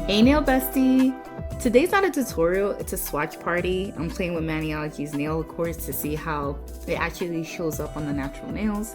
Hey nail bestie! Today's not a tutorial, it's a swatch party. I'm playing with Maniology's nail Laquers to see how it actually shows up on the natural nails.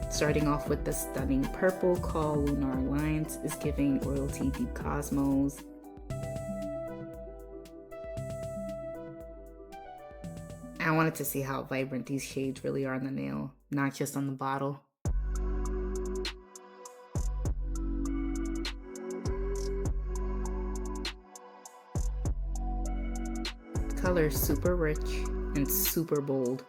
Starting off with the stunning purple called Lunar Lines is giving royalty deep cosmos. I wanted to see how vibrant these shades really are on the nail, not just on the bottle. Color is super rich and super bold.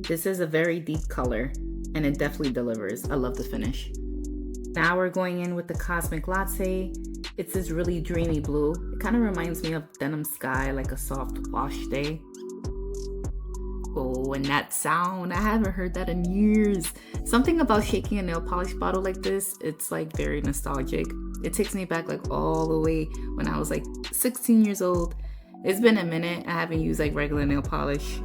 This is a very deep color and it definitely delivers. I love the finish. Now we're going in with the Cosmic Latte. It's this really dreamy blue. It kind of reminds me of denim sky, like a soft wash day. Oh, and that sound, I haven't heard that in years. Something about shaking a nail polish bottle like this, it's like very nostalgic. It takes me back like all the way when I was like 16 years old. It's been a minute. I haven't used like regular nail polish.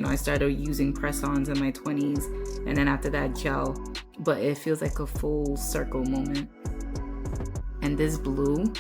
I started using press-ons in my 20s and then after that gel, but it feels like a full circle moment. And this blue,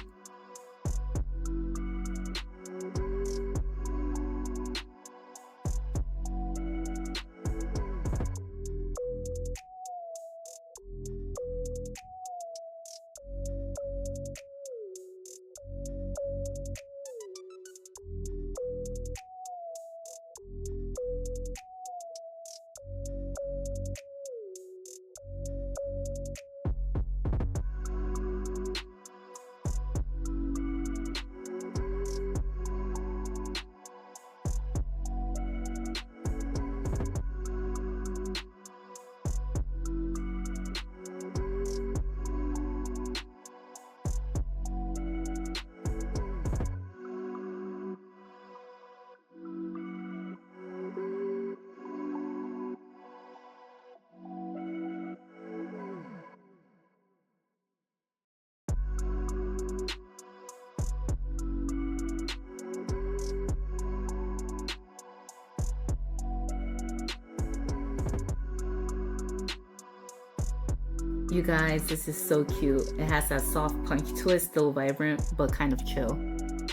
you guys, this is so cute. It has that soft punch to it, still vibrant, but kind of chill.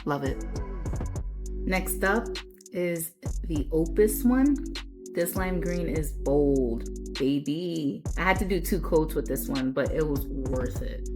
Love it. Next up is the Opus one. This lime green is bold, baby. I had to do 2 coats with this one, but it was worth it.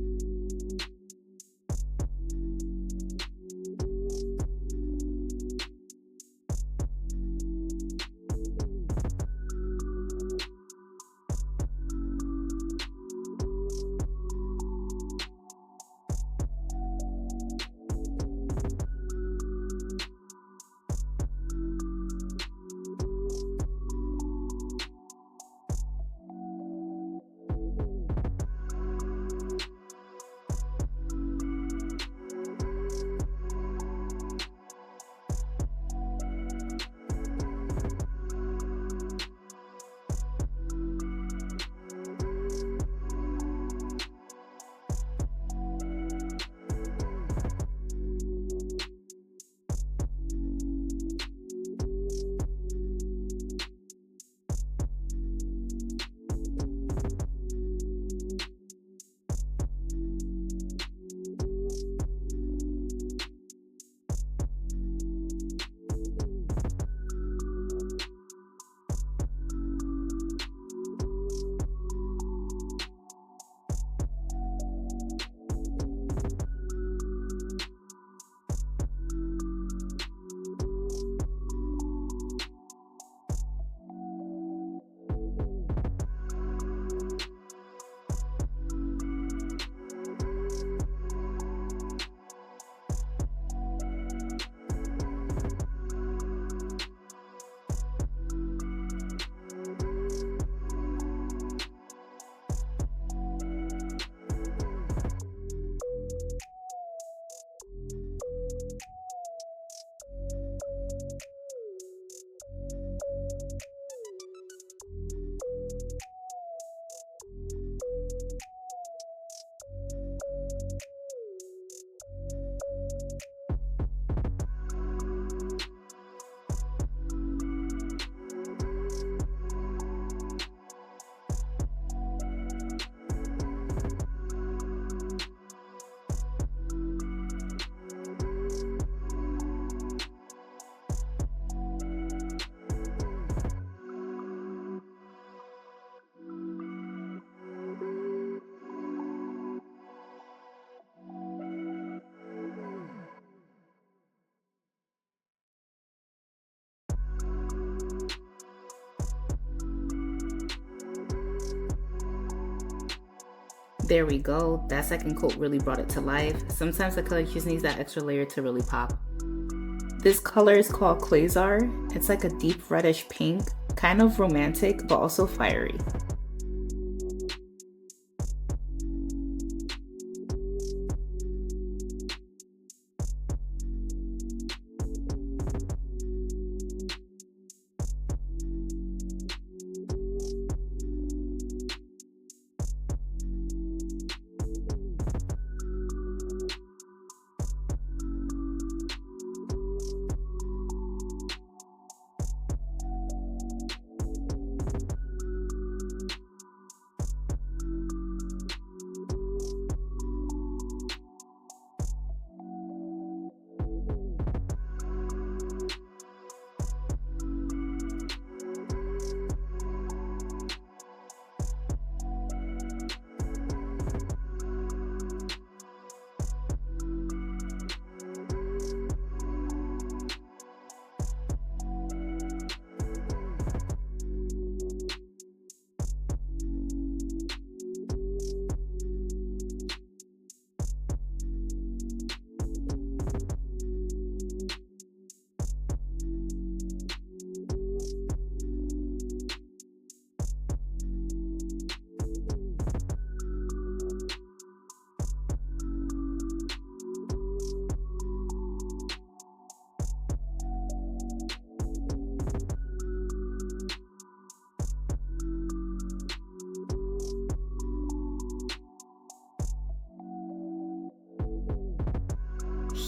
There we go. That second coat really brought it to life. Sometimes the color just needs that extra layer to really pop. This color is called 𝓗𝓮𝓂. It's like a deep reddish pink, kind of romantic, but also fiery.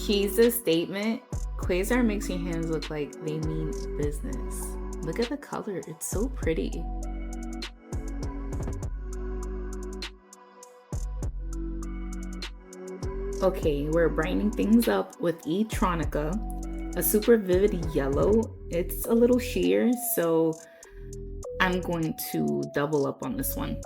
She's a statement. 𝓗𝓮𝓂 makes your hands look like they mean business. Look at the color, it's so pretty. Okay, we're brightening things up with 𝓗𝓮𝓂, a super vivid yellow. It's a little sheer, so I'm going to double up on this one.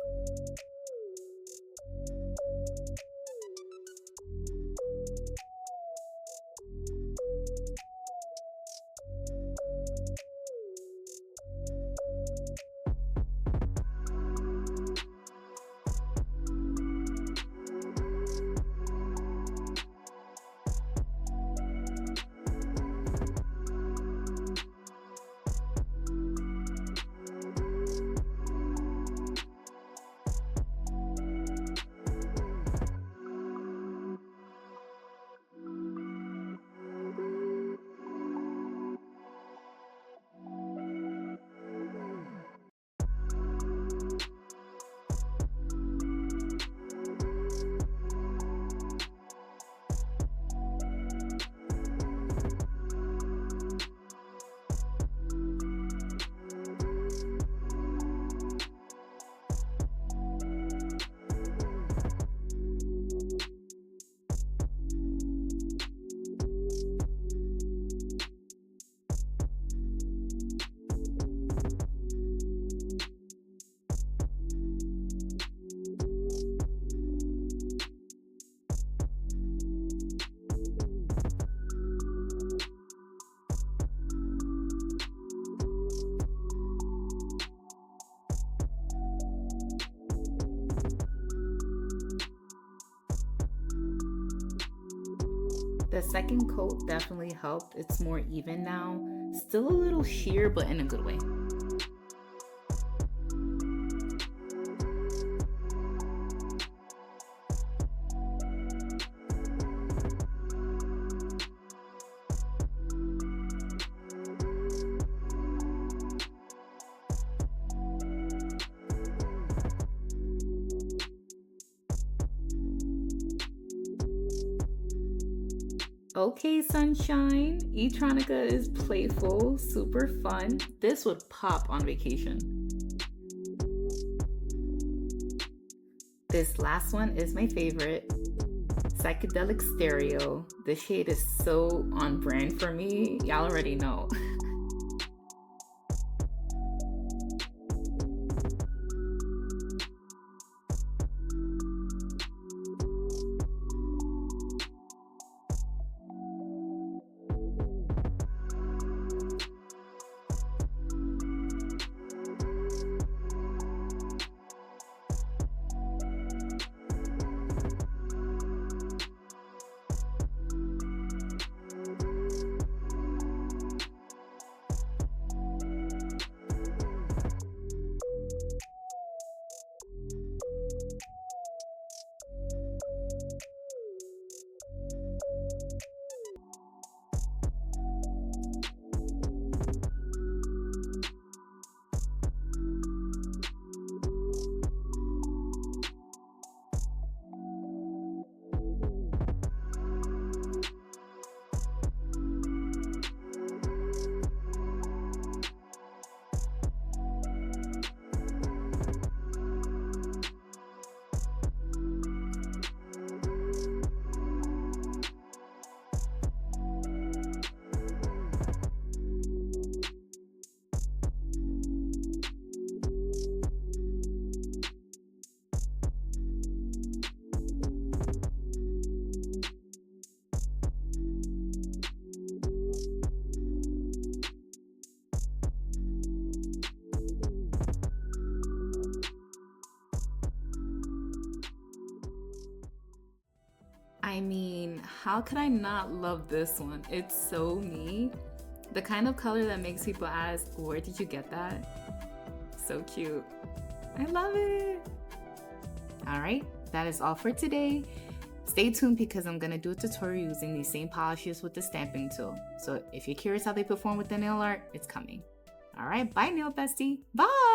The second coat definitely helped. It's more even now. Still a little sheer, but in a good way. Okay, sunshine. 𝓗𝓮𝓂 is playful, super fun. This would pop on vacation. This last one is my favorite. Psychedelic Stereo. This shade is so on brand for me. Y'all already know. I mean, how could I not love this one? It's so me. The kind of color that makes people ask, where did you get that? So cute. I love it. All right, that is all for today. Stay tuned because I'm gonna do a tutorial using these same polishes with the stamping tool. So if you're curious how they perform with the nail art, it's coming. All right, bye nail bestie. Bye.